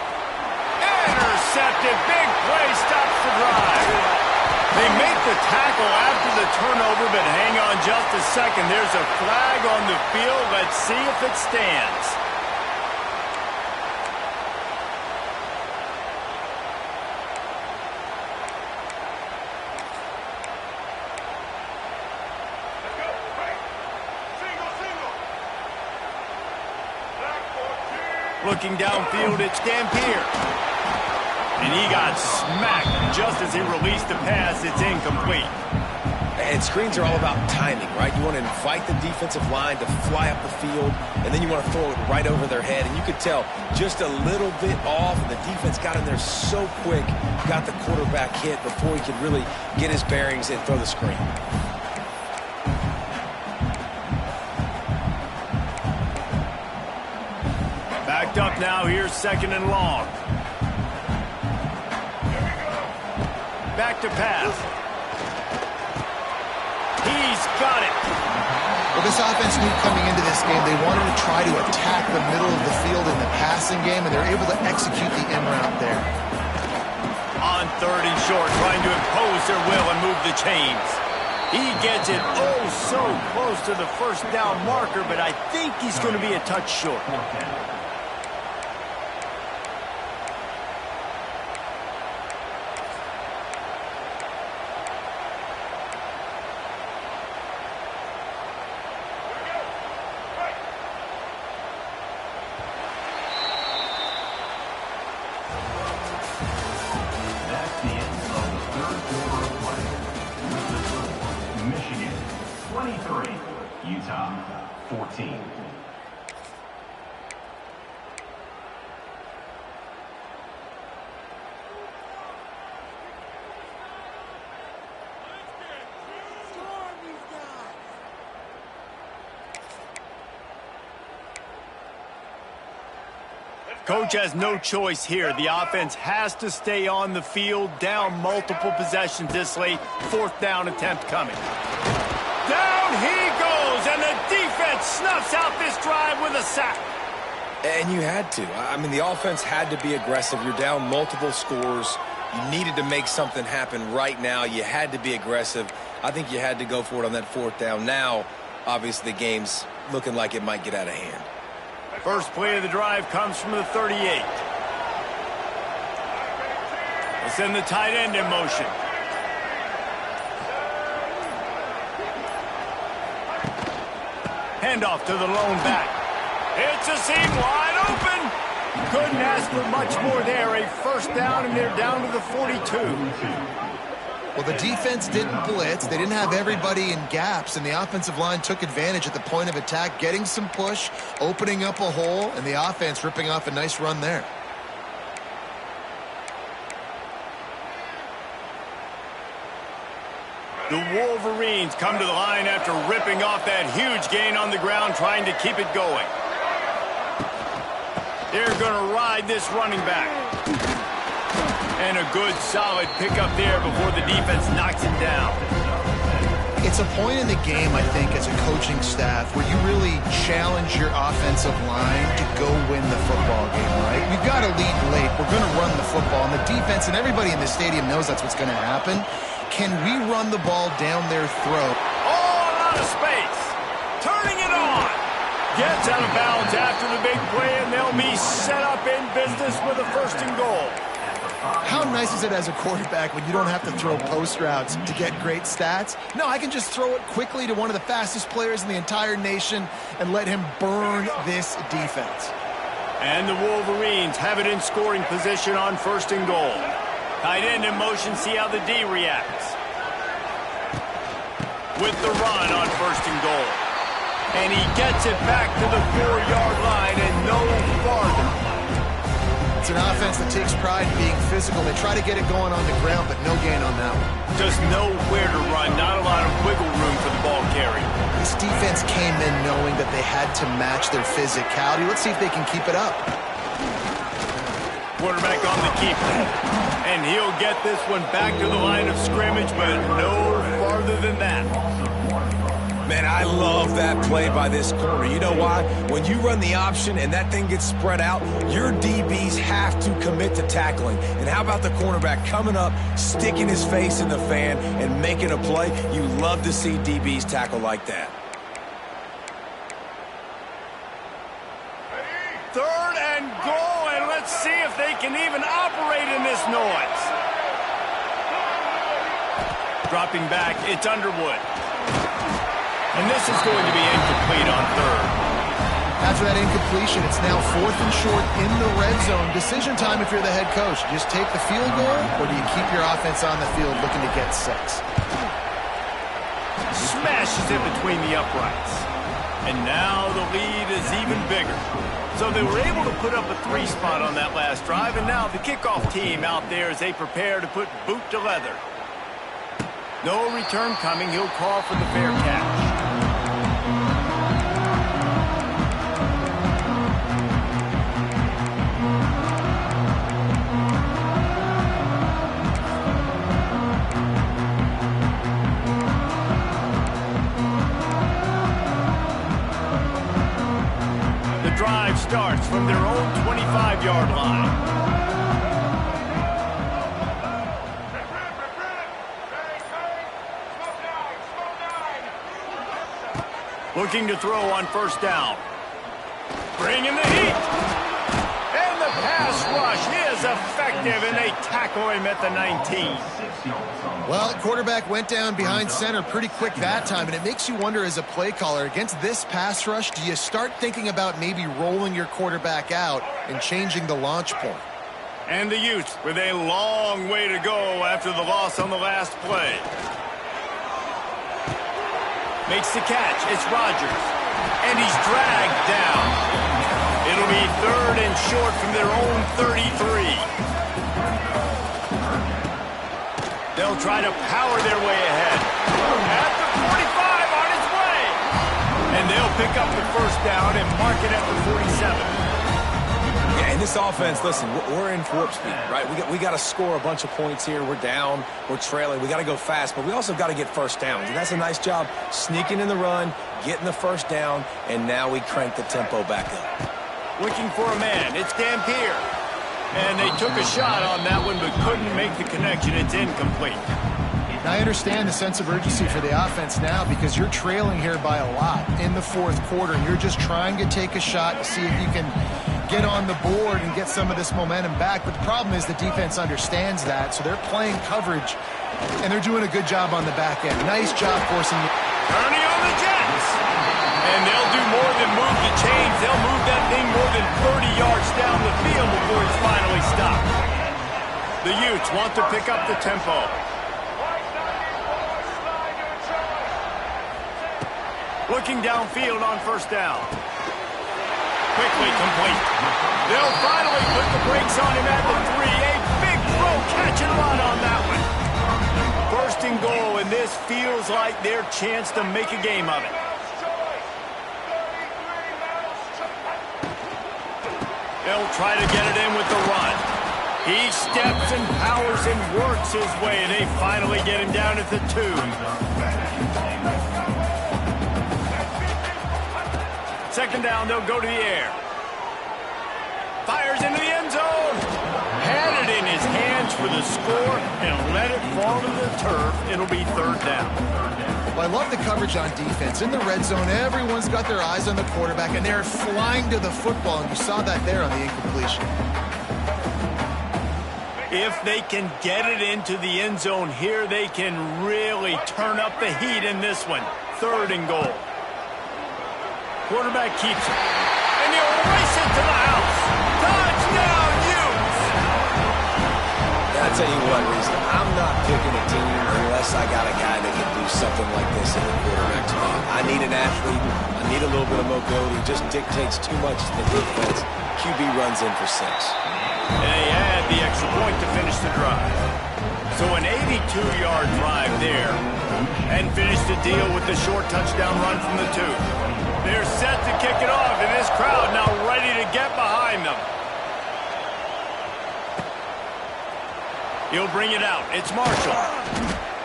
Intercepted. Big play stops the drive. They make the tackle after the turnover, but hang on just a second. There's a flag on the field. Let's see if it stands. Looking downfield, it's Dampier. And he got smacked just as he released the pass. It's incomplete. And screens are all about timing, right? You want to invite the defensive line to fly up the field, and then you want to throw it right over their head. And you could tell just a little bit off, and the defense got in there so quick, got the quarterback hit before he could really get his bearings and throw the screen. Backed up now, here's 2nd and long. Back to pass. He's got it. Well, this offense knew coming into this game they wanted to try to attack the middle of the field in the passing game, and they're able to execute the in route there. On 3rd and short, trying to impose their will and move the chains. He gets it oh so close to the 1st down marker, but I think he's going to be a touch short. 14. Coach has no choice here. The offense has to stay on the field, down multiple possessions this late. 4th down attempt coming. Down he goes, and the defense snuffs out this drive with a sack. And you had to. I mean, the offense had to be aggressive. You're down multiple scores. You needed to make something happen right now. You had to be aggressive. I think you had to go for it on that 4th down. Now, obviously, the game's looking like it might get out of hand. First play of the drive comes from the 38. We'll send the tight end in motion. Handoff to the lone back. It's a seam wide open. Couldn't ask for much more there. A 1st down, and they're down to the 42. Well, the defense didn't blitz. They didn't have everybody in gaps, and the offensive line took advantage at the point of attack, getting some push, opening up a hole, and the offense ripping off a nice run there. The Wolverines come to the line after ripping off that huge gain on the ground, trying to keep it going. They're going to ride this running back. And a good, solid pickup there before the defense knocks him down. It's a point in the game, I think, as a coaching staff, where you really challenge your offensive line to go win the football game, right? We've got to lead late. We're going to run the football. And the defense and everybody in the stadium knows that's what's going to happen. Can we run the ball down their throat? All out of space. Turning it on. Gets out of bounds after the big play, and they'll be set up in business with a 1st and goal. How nice is it as a quarterback when you don't have to throw post routes to get great stats? No, I can just throw it quickly to one of the fastest players in the entire nation and let him burn this defense. And the Wolverines have it in scoring position on 1st and goal. Tight end in motion, see how the D reacts. With the run on 1st and goal. And he gets it back to the 4-yard line and no farther. It's an offense that takes pride in being physical. They try to get it going on the ground, but no gain on that one. Just nowhere to run, not a lot of wiggle room for the ball carrier. This defense came in knowing that they had to match their physicality. Let's see if they can keep it up. Quarterback on the keeper. And he'll get this one back to the line of scrimmage, but no farther than that. Man, I love that play by this corner. You know why? When you run the option and that thing gets spread out, your DBs have to commit to tackling. And how about the cornerback coming up, sticking his face in the fan, and making a play? You love to see DBs tackle like that. 3rd and goal, and let's see if they can even operate in this noise. Dropping back, it's Underwood. And this is going to be incomplete on 3rd. After that incompletion, it's now 4th and short in the red zone. Decision time if you're the head coach. You just take the field goal, or do you keep your offense on the field looking to get 6? Smashes in between the uprights. And now the lead is even bigger. So they were able to put up a 3 spot on that last drive, and now the kickoff team out there as they prepare to put boot to leather. No return coming. He'll call for the fair catch. The drive starts from their own 25-yard line. Looking to throw on 1st down. Bringing the heat. And the pass rush is effective, and they tackle him at the 19. Well, quarterback went down behind center pretty quick that time, and it makes you wonder as a play caller, against this pass rush, do you start thinking about maybe rolling your quarterback out and changing the launch point? And the Utes with a long way to go after the loss on the last play. Makes the catch. It's Rodgers. And he's dragged down. It'll be 3rd and short from their own 33. They'll try to power their way ahead. At the 45, on its way. And they'll pick up the first down and mark it at the 47. Yeah, in this offense, listen, we're in warp speed, right? We got to score a bunch of points here. We're down. We're trailing. We got to go fast, but we also got to get first downs. And that's a nice job sneaking in the run, getting the first down, and now we crank the tempo back up. Looking for a man. It's Dampier. And they took a shot on that one, but couldn't make the connection. It's incomplete. Now, I understand the sense of urgency for the offense now because you're trailing here by a lot in the 4th quarter. And you're just trying to take a shot to see if you can get on the board and get some of this momentum back. But the problem is the defense understands that, so they're playing coverage, and they're doing a good job on the back end. Nice job forcing it. Ernie on the Jets. And they'll do more than move the chains. They'll move that thing more than 30 yards down the field before it's finally stopped. The Utes want to pick up the tempo. Looking downfield on first down. Quickly complete. They'll finally put the brakes on him at the 3. A big throw, catch and run on that one. 1st and goal, and this feels like their chance to make a game of it. They'll try to get it in with the run. He steps and powers and works his way. They finally get him down at the 2. 2nd down, they'll go to the air. Fires into the end zone. Had it in his hands for the score and let it fall to the turf. It'll be 3rd down. Well, I love the coverage on defense. In the red zone, everyone's got their eyes on the quarterback, and they're flying to the football, and you saw that there on the incompletion. If they can get it into the end zone here, they can really turn up the heat in this one. 3rd and goal. Quarterback keeps it. And he'll race it to the house. Touchdown, Utes! I'll tell you what, Reese, I'm not picking a team unless I got a guy that can do something like this in the quarterback spot. I need an athlete. I need a little bit of mobility. It just dictates too much to the defense. QB runs in for 6. And they add the extra point to finish the drive. So an 82-yard drive there. And finish the deal with the short touchdown run from the 2. They're set to kick it off, and this crowd now ready to get behind them. He'll bring it out. It's Marshall.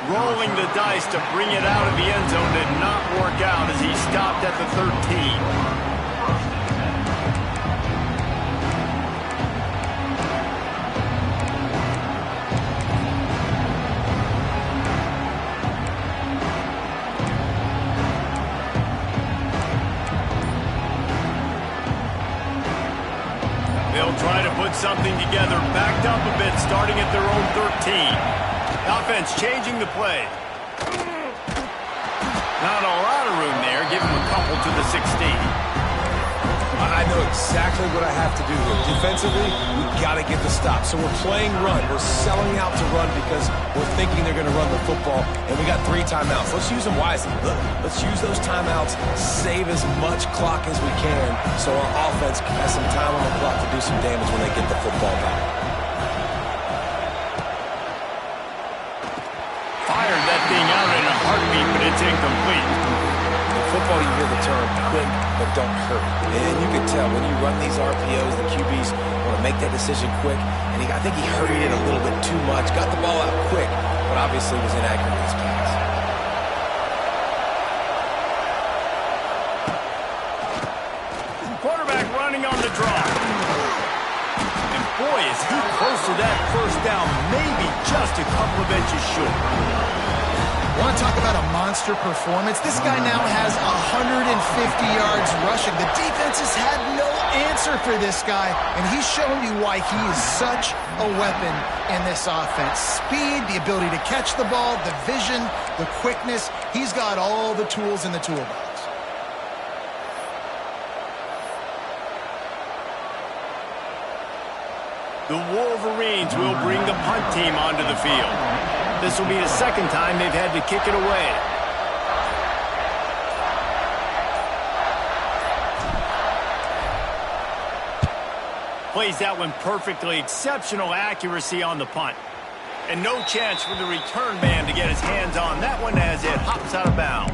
Rolling the dice to bring it out of the end zone did not work out as he stopped at the 13. Try to put something together, backed up a bit, starting at their own 13. Offense changing the play. Not a lot of room there. Give him a couple to the 16. I know exactly what I have to do here. Defensively, we got to get the stop. So we're playing run. We're selling out to run because we're thinking they're going to run the football, and we got 3 timeouts. Let's use them wisely. Let's use those timeouts, save as much clock as we can so our offense has some time on the clock to do some damage when they get the football back. Fired that thing out in a heartbeat, but it's incomplete. Football, you hear the term quick, but don't hurt. And you can tell when you run these RPOs, the QBs want to make that decision quick. And I think he hurried it a little bit too much, got the ball out quick, but obviously was inaccurate in his pass. Quarterback running on the draw. And boy, is he close to that first down, maybe just a couple of inches short. Want to talk about a monster performance? This guy now has 150 yards rushing. The defense has had no answer for this guy, and he's showing you why he is such a weapon in this offense. Speed, the ability to catch the ball, the vision, the quickness. He's got all the tools in the toolbox. The Wolverines will bring the punt team onto the field. This will be the 2nd time they've had to kick it away. Plays that one perfectly. Exceptional accuracy on the punt. And no chance for the return man to get his hands on that one as it hops out of bounds.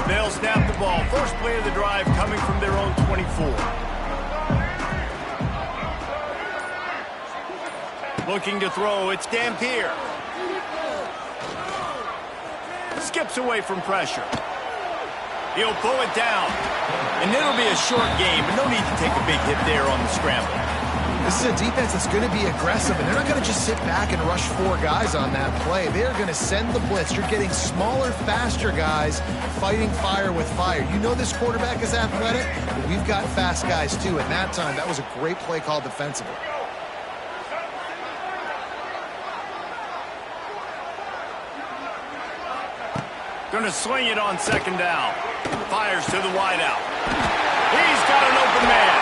They'll snap the ball. First play of the drive coming from their own 24. Looking to throw, it's Dampier. Skips away from pressure. He'll pull it down. And it'll be a short game, but no need to take a big hit there on the scramble. This is a defense that's going to be aggressive, and they're not going to just sit back and rush 4 guys on that play. They're going to send the blitz. You're getting smaller, faster guys fighting fire with fire. You know this quarterback is athletic, but we've got fast guys too. And that time, that was a great play call defensively. Going to sling it on second down. Fires to the wideout. He's got an open man.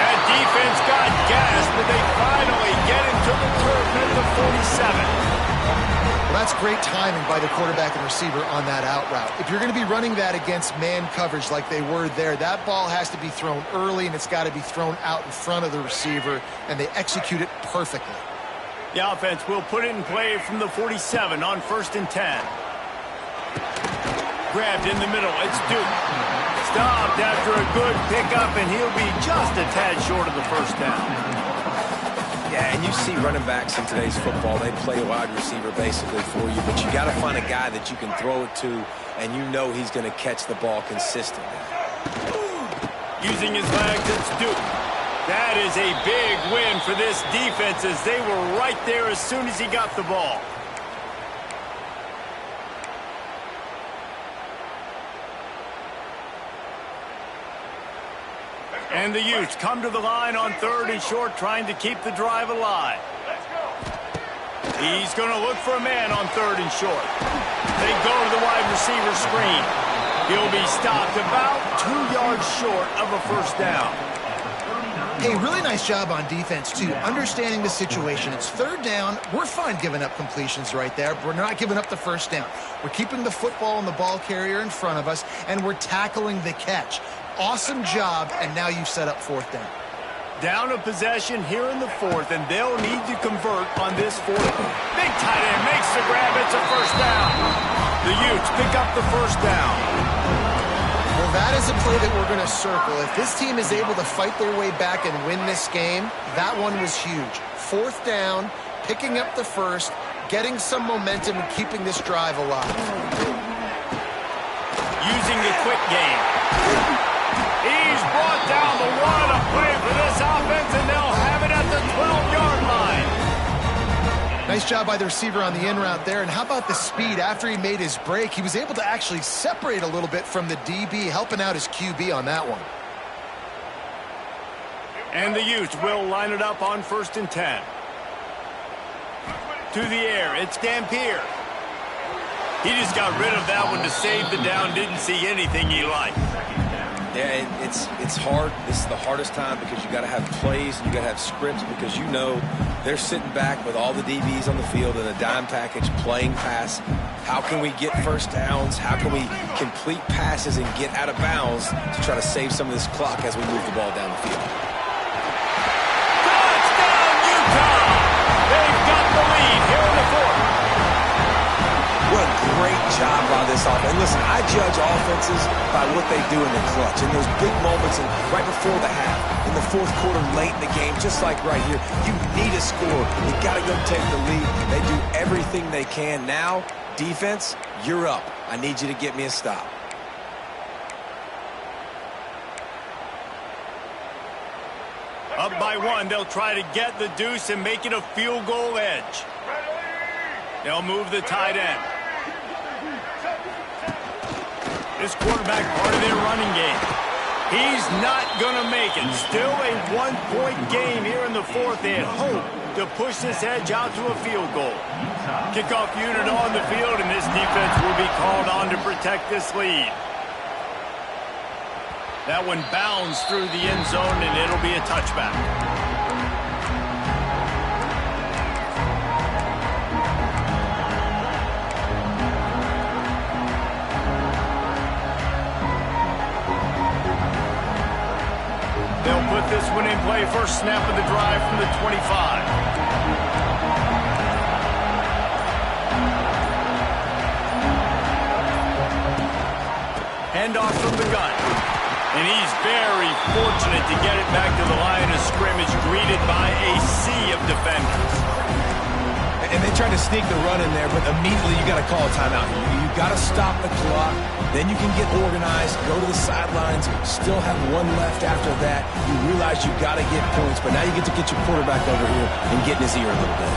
That defense got gas, but they finally get him to the turf at the 47. Well, that's great timing by the quarterback and receiver on that out route. If you're going to be running that against man coverage like they were there, that ball has to be thrown early, and it's got to be thrown out in front of the receiver, and they execute it perfectly. The offense will put it in play from the 47 on 1st and 10. Grabbed in the middle. It's Duke. Stopped after a good pickup, and he'll be just a tad short of the first down. Yeah, and you see running backs in today's football, they play wide receiver basically for you, but you got to find a guy that you can throw it to, and you know he's going to catch the ball consistently. Using his legs, it's Duke. That is a big win for this defense as they were right there as soon as he got the ball. And the Utes come to the line on 3rd and short, trying to keep the drive alive. He's going to look for a man on 3rd and short. They go to the wide receiver screen. He'll be stopped about 2 yards short of a first down. Hey, really nice job on defense, too, understanding the situation. It's 3rd down. We're fine giving up completions right there, but we're not giving up the first down. We're keeping the football and the ball carrier in front of us, and we're tackling the catch. Awesome job, and now you've set up 4th down. Down a possession here in the 4th, and they'll need to convert on this 4th. Big tight end makes the grab. It's a first down. The Utes pick up the first down. Well, that is a play that we're going to circle. If this team is able to fight their way back and win this game, that one was huge. 4th down, picking up the first, getting some momentum and keeping this drive alive. Using the quick game. He's brought down the one. A play for this offense, and they'll have it at the 12-yard line. Nice job by the receiver on the in route there. And how about the speed? After he made his break, he was able to actually separate a little bit from the DB, helping out his QB on that one. And the Utes will line it up on 1st and 10. To the air, it's Dampier. He just got rid of that one to save the down. Didn't see anything he liked. Yeah, it's hard. This is the hardest time because you got to have plays and you got to have scripts because you know they're sitting back with all the DBs on the field in a dime package playing pass. How can we get first downs? How can we complete passes and get out of bounds to try to save some of this clock as we move the ball down the field? Touchdown, Utah! They've got the lead here in the 4th. What a great job by this offense. And listen, I judge offenses by what they do in the clutch. In those big moments and right before the half, in the 4th quarter, late in the game, just like right here, you need a score. You got to go take the lead. They do everything they can. Now, defense, you're up. I need you to get me a stop. Up by 1, they'll try to get the deuce and make it a field goal edge. They'll move the tight end. This quarterback part of their running game. He's not going to make it. Still a 1-point game here in the 4th. They had hoped to push this edge out to a field goal. Kickoff unit on the field, and this defense will be called on to protect this lead. That one bounds through the end zone, and it'll be a touchback. They'll put this one in play. First snap of the drive from the 25. Handoff from the gun. And he's very fortunate to get it back to the line of scrimmage, greeted by a sea of defenders. And they tried to sneak the run in there, but immediately you got to call a timeout. You got to stop the clock. Then you can get organized, go to the sidelines, still have one left after that. You realize you got to get points, but now you get to get your quarterback over here and get in his ear a little bit.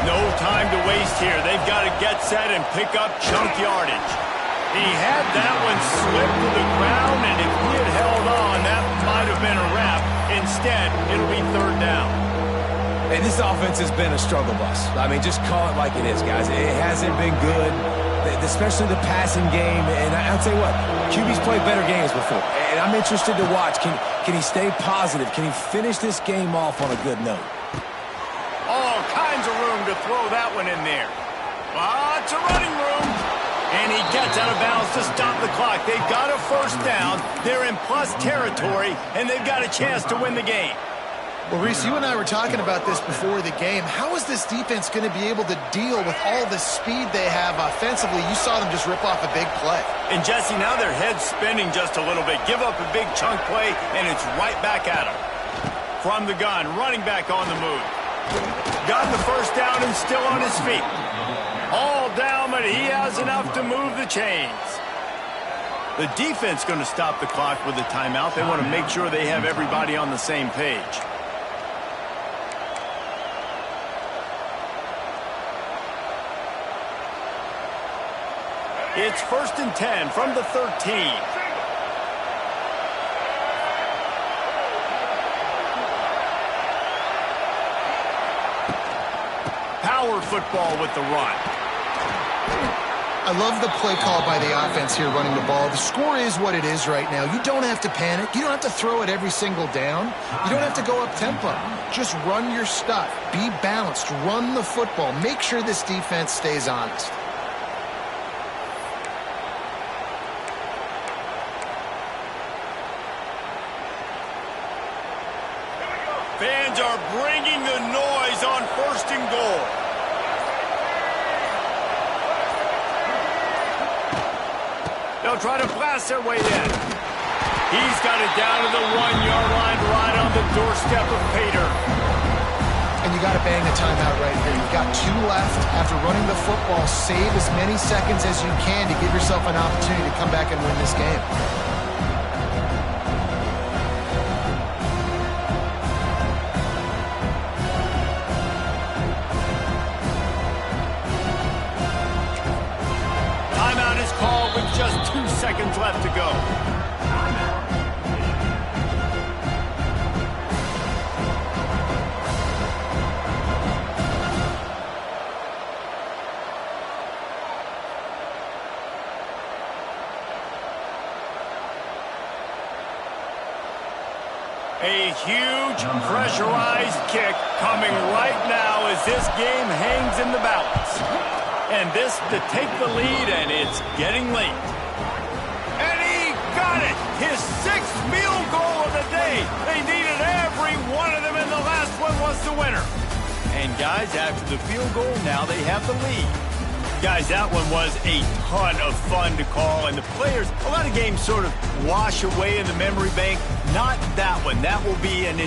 No time to waste here. They've got to get set and pick up chunk yardage. He had that one slip to the ground, and if he had held on, that might have been a wrap. Instead, it'll be third down. And this offense has been a struggle bus. I mean, just call it like it is, guys. It hasn't been good, especially the passing game. And I'll tell you what, QB's played better games before. And I'm interested to watch. Can he stay positive? Can he finish this game off on a good note? All kinds of room to throw that one in there. Lots of running room. And he gets out of bounds to stop the clock. They've got a first down. They're in plus territory, and they've got a chance to win the game. Well, Reese, you and I were talking about this before the game. How is this defense going to be able to deal with all the speed they have offensively? You saw them just rip off a big play. And, Jesse, now their head's spinning just a little bit. Give up a big chunk play, and it's right back at them. From the gun, running back on the move. Got the first down and still on his feet. All down, but he has enough to move the chains. The defense going to stop the clock with a timeout. They want to make sure they have everybody on the same page. It's 1st and 10 from the 13. Power football with the run. I love the play call by the offense here running the ball. The score is what it is right now. You don't have to panic. You don't have to throw it every single down. You don't have to go up tempo. Just run your stuff. Be balanced. Run the football. Make sure this defense stays honest. Fans are bringing the noise on 1st and goal. They'll try to blast their way in. He's got it down to the 1-yard line right on the doorstep of Pater. And you got to bang the timeout right here. You've got 2 left. After running the football, save as many seconds as you can to give yourself an opportunity to come back and win this game. Just 2 seconds left to go. A huge pressurized kick coming right now as this game hangs in the balance. And this to take the lead, and it's getting late. And he got it! His 6th field goal of the day. They needed every one of them, and the last one was the winner. And, guys, after the field goal, now they have the lead. Guys, that one was a ton of fun to call, and the players, a lot of games sort of wash away in the memory bank. Not that one. That will be an